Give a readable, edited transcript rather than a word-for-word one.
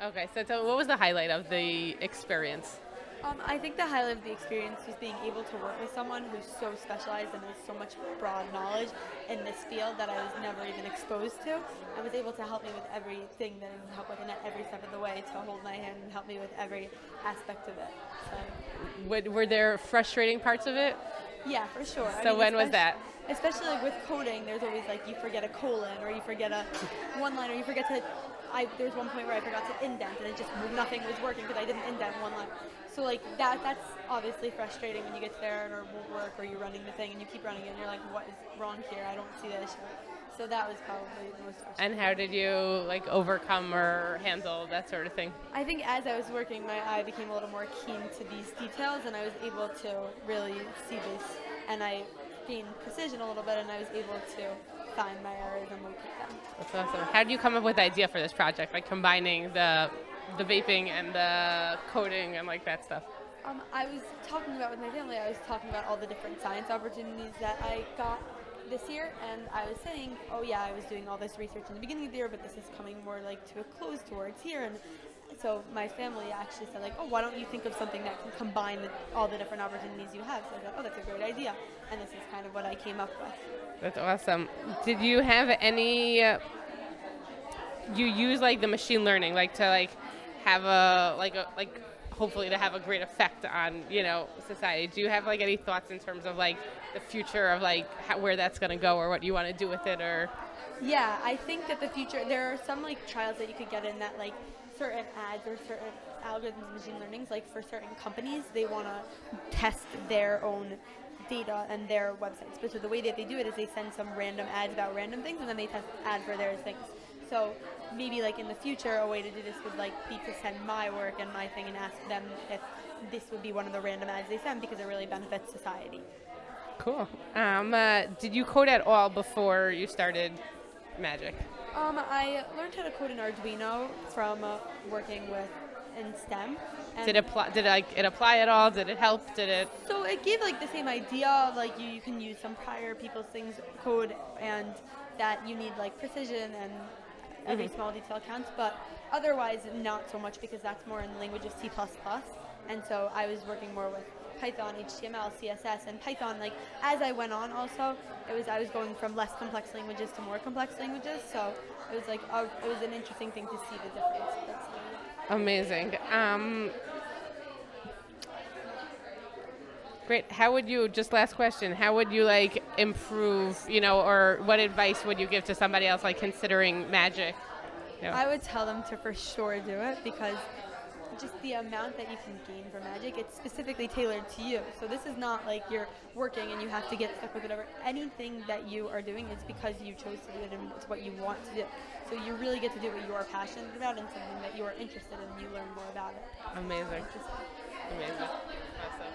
Okay, so what was the highlight of the experience? I think the highlight of the experience was being able to work with someone who's so specialized and has so much broad knowledge in this field that I was never even exposed to, and was able to help me with everything that I need help with, and at every step of the way to hold my hand and help me with every aspect of it. So, Were there frustrating parts of it? yeah, for sure. So when was that? Especially like with coding, there's always like you forget a colon or you forget a one line or you forget to. There's one point where I forgot to indent and it just nothing was working because I didn't indent one line. So like that's obviously frustrating when you get there and it won't work or you're running the thing and you keep running it and you're like, what is wrong here? I don't see this. So that was probably the most frustrating. And how did you like overcome or handle that sort of thing? I think as I was working, my eye became a little more keen to these details, and I was able to really see this, and I gained precision a little bit, and I was able to find my errors and locate them. That's awesome. How did you come up with the idea for this project, like combining the vaping and the coding and like that stuff? I was talking about with my family. I was talking about all the different science opportunities that I got this year, and I was saying, oh yeah, I was doing all this research in the beginning of the year, but this is coming more like to a close towards here, and so my family actually said like, oh, why don't you think of something that can combine all the different opportunities you have? So I thought, oh, that's a great idea, and this is kind of what I came up with. That's awesome. Did you have any? You use like the machine learning, like to like have like hopefully to have a great effect on society. Do you have like any thoughts in terms of like the future of like where that's going to go or what you want to do with it or? Yeah, I think that the future, there are some like trials that you could get in that like certain ads or certain algorithms, machine learnings, like for certain companies, they want to test their own data and their websites. But so the way that they do it is they send some random ads about random things and then they test ad for their things. So maybe like in the future, a way to do this would like be to send my work and my thing and ask them if this would be one of the random ads they send because it really benefits society. Cool. Did you code at all before you started Magic? I learned how to code in Arduino from working with in STEM. And Did it apply at all? Did it help? Did it? So it gave like the same idea, like you can use some prior people's things code and that you need like precision and every small detail counts, but otherwise not so much because that's more in the language of C++. And so I was working more with Python, HTML, CSS, and Python. Like as I went on, also I was going from less complex languages to more complex languages. So it was like it was an interesting thing to see the difference. Amazing. Great. How would you, just last question, how would you like improve, or what advice would you give to somebody else like considering Magic? I would tell them to for sure do it because just the amount that you can gain from Magic, it's specifically tailored to you. So this is not like you're working and you have to get stuck with whatever. Anything that you are doing is because you chose to do it and it's what you want to do. So you really get to do what you are passionate about and something that you are interested in and you learn more about it. Amazing. Amazing. Awesome.